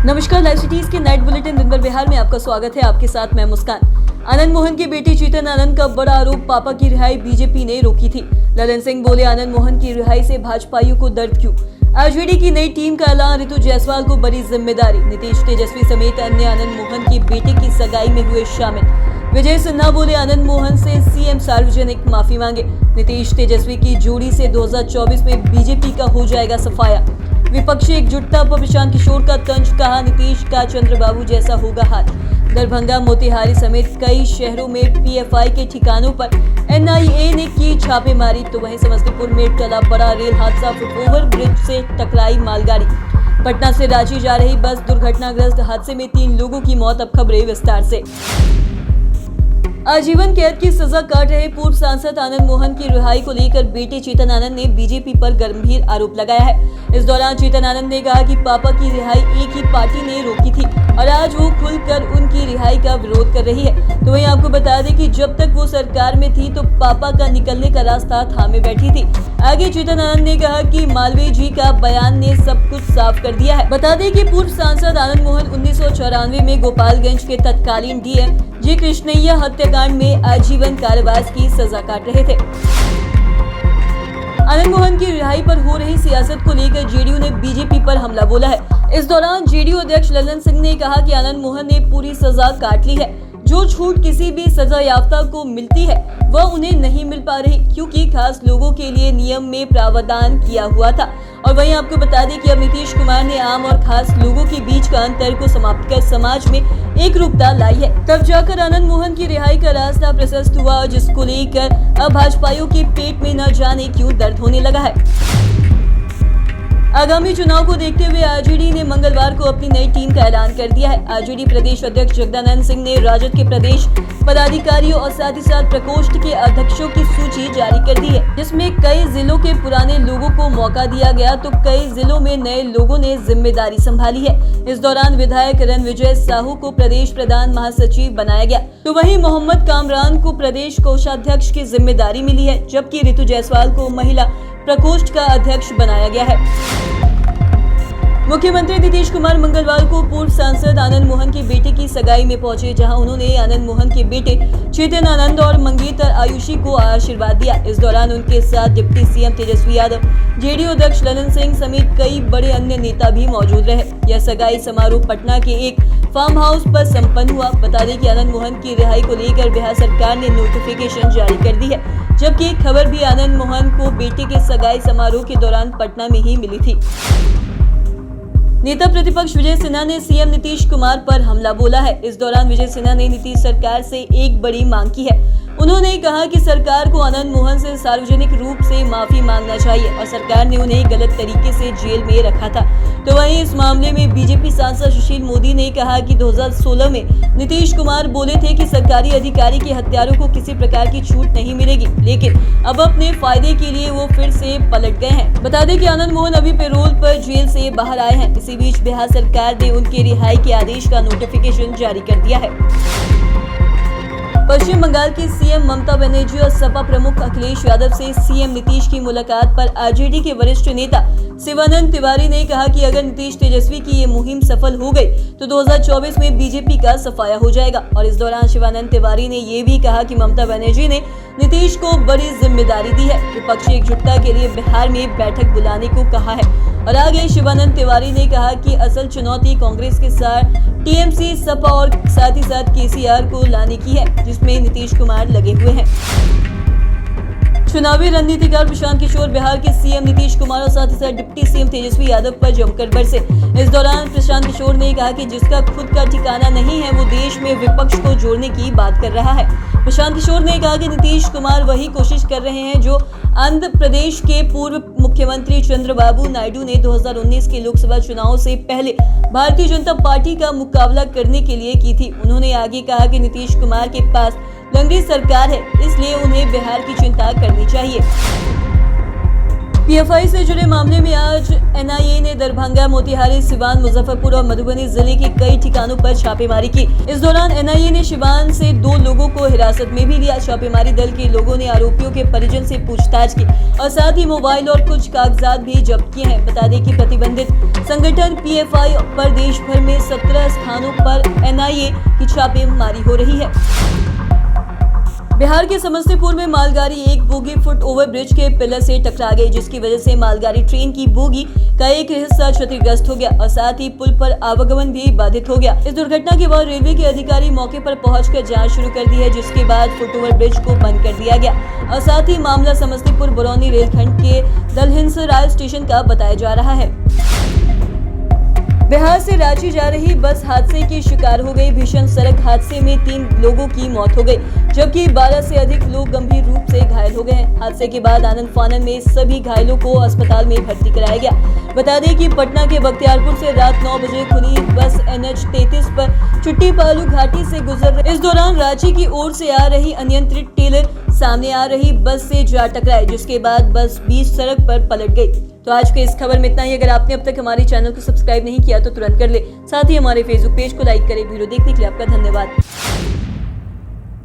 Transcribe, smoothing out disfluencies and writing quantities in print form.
नमस्कार, live cities के night bulletin दिन भर बिहार में आपका स्वागत है। आपके साथ मैं मुस्कान। आनंद मोहन की बेटी चेतन आनंद का बड़ा आरोप, पापा की रिहाई बीजेपी ने रोकी थी। ललन सिंह बोले, आनंद मोहन की रिहाई से भाजपाइयों को दर्द क्यों। आरजेडी की नई टीम का ऐलान, ऋतु जायसवाल को बड़ी जिम्मेदारी। नीतीश तेजस्वी समेत अन्य आनंद मोहन की बेटे की सगाई में हुए शामिल। विजय सिन्हा बोले, आनंद मोहन से सीएम सार्वजनिक माफी मांगे। नीतीश तेजस्वी की जोड़ी से 2024 में बीजेपी का हो जाएगा सफाया। विपक्षी एकजुटता पर प्रशांत किशोर का तंज, कहा नीतीश का चंद्रबाबू जैसा होगा हाल। दरभंगा, मोतिहारी समेत कई शहरों में पीएफआई के ठिकानों पर एनआईए ने की छापेमारी। तो वहीं समस्तीपुर में टला बड़ा रेल हादसा, फुटओवर ब्रिज से टकराई मालगाड़ी। पटना से रांची जा रही बस दुर्घटनाग्रस्त हादसे में 3 लोगों की मौत। अब खबरें विस्तार से। आजीवन कैद की सजा काट रहे पूर्व सांसद आनंद मोहन की रिहाई को लेकर बेटे चेतन आनंद ने बीजेपी पर गंभीर आरोप लगाया है। इस दौरान चेतन आनंद ने कहा कि पापा की रिहाई एक ही पार्टी ने रोकी थी और आज वो खुलकर उनकी रिहाई का विरोध कर रही है। तो वहीं आपको बता दें कि जब तक वो सरकार में थी तो पापा का निकलने का रास्ता थामे बैठी थी। आगे चेतन आनंद ने कहा कि मालवीय जी का बयान ने सब कुछ साफ कर दिया है। बता दें कि पूर्व सांसद आनंद मोहन 1994 में गोपालगंज के तत्कालीन डीएम जी कृष्णैया हत्याकांड में आजीवन कारावास की सजा काट रहे थे। आनंद मोहन की रिहाई पर हो रही सियासत को लेकर जेडीयू ने बीजेपी पर हमला बोला है। इस दौरान जेडीयू अध्यक्ष ललन सिंह ने कहा कि आनंद मोहन ने पूरी सजा काट ली है। जो छूट किसी भी सजा याफ्ता को मिलती है वह उन्हें नहीं मिल पा रही, क्योंकि खास लोगों के लिए नियम में प्रावधान किया हुआ था। और वहीं आपको बता दें कि अब नीतीश कुमार ने आम और खास लोगों के बीच का अंतर को समाप्त कर समाज में एक रूपता लाई है। तब जाकर आनंद मोहन की रिहाई का रास्ता प्रशस्त हुआ, जिसको लेकर अब भाजपाइयों के पेट में न जाने क्यों दर्द होने लगा है। आगामी चुनाव को देखते हुए आरजेडी ने मंगलवार को अपनी नई टीम का ऐलान कर दिया है। आरजेडी प्रदेश अध्यक्ष जगदानंद सिंह ने राजद के प्रदेश पदाधिकारियों और साथ ही साथ प्रकोष्ठ के अध्यक्षों की सूची जारी कर दी है, जिसमें कई जिलों के पुराने लोगों को मौका दिया गया तो कई जिलों में नए लोगों ने जिम्मेदारी संभाली है। इस दौरान विधायक रणविजय साहू को प्रदेश प्रधान महासचिव बनाया गया, तो वहीं मोहम्मद कामरान को प्रदेश कोषाध्यक्ष की जिम्मेदारी मिली है, जबकि ऋतु जायसवाल को महिला प्रकोष्ठ का अध्यक्ष बनाया गया है। मुख्यमंत्री नीतीश कुमार मंगलवार को पूर्व सांसद आनंद मोहन की बेटे की सगाई में पहुंचे, जहां उन्होंने आनंद मोहन के बेटे चेतन आनंद और मंगेतर आयुषी को आशीर्वाद दिया। इस दौरान उनके साथ deputy CM Tejashwi Yadav, JDU अध्यक्ष ललन सिंह समेत कई बड़े अन्य नेता भी मौजूद रहे। यह सगाई समारोह पटना के एक फार्म हाउस पर संपन्न हुआ। बता दें कि आनंद मोहन की रिहाई को लेकर बिहार सरकार ने नोटिफिकेशन जारी कर दी है, जबकि एक खबर भी आनंद मोहन को बेटे के सगाई समारोह के दौरान पटना में ही मिली थी। नेता प्रतिपक्ष विजय सिन्हा ने सीएम नीतीश कुमार पर हमला बोला है। इस दौरान विजय सिन्हा ने नीतीश सरकार से एक बड़ी मांग की है। उन्होंने कहा कि सरकार को आनंद मोहन से सार्वजनिक रूप से माफी मांगना चाहिए और सरकार ने उन्हें गलत तरीके से जेल में रखा था। तो वहीं इस मामले में बीजेपी सांसद सुशील मोदी ने कहा कि 2016 में नीतीश कुमार बोले थे कि सरकारी अधिकारी के हत्यारों को किसी प्रकार की छूट नहीं मिलेगी, लेकिन अब अपने फायदे के लिए वो फिर से पलट गए हैं। बता दें कि आनंद मोहन अभी पैरोल पर जेल से बाहर आए हैं। इसी बीच बिहार सरकार ने उनके रिहाई के आदेश का नोटिफिकेशन जारी कर दिया है। पश्चिम बंगाल की सीएम ममता बनर्जी और सपा प्रमुख अखिलेश यादव से सीएम नीतीश की मुलाकात पर आरजेडी के वरिष्ठ नेता शिवानंद तिवारी ने कहा कि अगर नीतीश तेजस्वी की ये मुहिम सफल हो गई तो 2024 में बीजेपी का सफाया हो जाएगा। और इस दौरान शिवानंद तिवारी ने ये भी कहा कि ममता बनर्जी ने नीतीश को बड़ी जिम्मेदारी दी है। विपक्षी एकजुटता के लिए बिहार में बैठक बुलाने को कहा है। और आगे शिवानंद तिवारी ने कहा कि असल चुनौती कांग्रेस के साथ टीएमसी, सपा और साथ ही साथ केसीआर को लाने की है, जिसमें नीतीश कुमार लगे हुए हैं। चुनावी रणनीतिकार प्रशांत किशोर बिहार के सीएम नीतीश कुमार और साथ ही साथ डिप्टी सीएम तेजस्वी यादव पर जमकर बरसे। इस दौरान प्रशांत किशोर ने कहा कि जिसका खुद का ठिकाना नहीं है वो देश में विपक्ष को जोड़ने की बात कर रहा है। प्रशांत किशोर ने कहा कि नीतीश कुमार वही कोशिश कर रहे हैं जो आंध्र प्रदेश के पूर्व मुख्यमंत्री चंद्रबाबू नायडू ने 2019 के लोकसभा चुनाव से पहले भारतीय जनता पार्टी का मुकाबला करने के लिए की थी। उन्होंने आगे कहा कि नीतीश कुमार के पास लंगड़ी सरकार है, इसलिए उन्हें बिहार की चिंता करनी चाहिए। पीएफआई से जुड़े मामले में आज एनआईए ने दरभंगा, मोतिहारी, सिवान, मुजफ्फरपुर और मधुबनी जिले के कई ठिकानों पर छापेमारी की। इस दौरान एनआईए ने सिवान से 2 लोगों को हिरासत में भी लिया। छापेमारी दल के लोगों ने आरोपियों के परिजन से पूछताछ की और साथ ही मोबाइल और कुछ कागजात भी जब्त किए हैं। बता दें कि प्रतिबंधित संगठन पीएफआई पर देश भर में 17 स्थानों पर एनआईए की छापेमारी हो रही है। बिहार के समस्तीपुर में मालगाड़ी एक बोगी फुट ओवर ब्रिज के पिलर से टकरा गई, जिसकी वजह से मालगाड़ी ट्रेन की बोगी का एक हिस्सा क्षतिग्रस्त हो गया और साथ ही पुल पर आवागमन भी बाधित हो गया। इस दुर्घटना के बाद रेलवे के अधिकारी मौके पर पहुंचकर जांच शुरू कर दी है, जिसके बाद फुट ओवर ब्रिज को बंद कर दिया गया और साथ ही मामला समस्तीपुर बरौनी रेलखंड के दलहनसराय स्टेशन का बताया जा रहा है। बिहार से रांची जा रही बस हादसे की शिकार हो गई। भीषण सड़क हादसे में 3 लोगों की मौत हो गई, जबकि 12 से अधिक लोग गंभीर रूप से घायल हो गए हैं। हादसे के बाद आनंद फानन में सभी घायलों को अस्पताल में भर्ती कराया गया। बता दें कि पटना के बख्तियारपुर से रात 9 बजे खुली बस NH 33 पर चुट्टी पालू घाटी से गुजर रही। इस दौरान रांची की ओर से आ रही अनियंत्रित टेलर सामने आ रही बस से जा टकराई, जिसके बाद बस बीच सड़क पर पलट गई। तो आज के इस खबर में इतना ही। अगर आपने अब तक हमारे चैनल को सब्सक्राइब नहीं किया तो तुरंत कर ले। साथ ही हमारे फेसबुक पेज को लाइक करें। वीडियो देखने के लिए आपका धन्यवाद।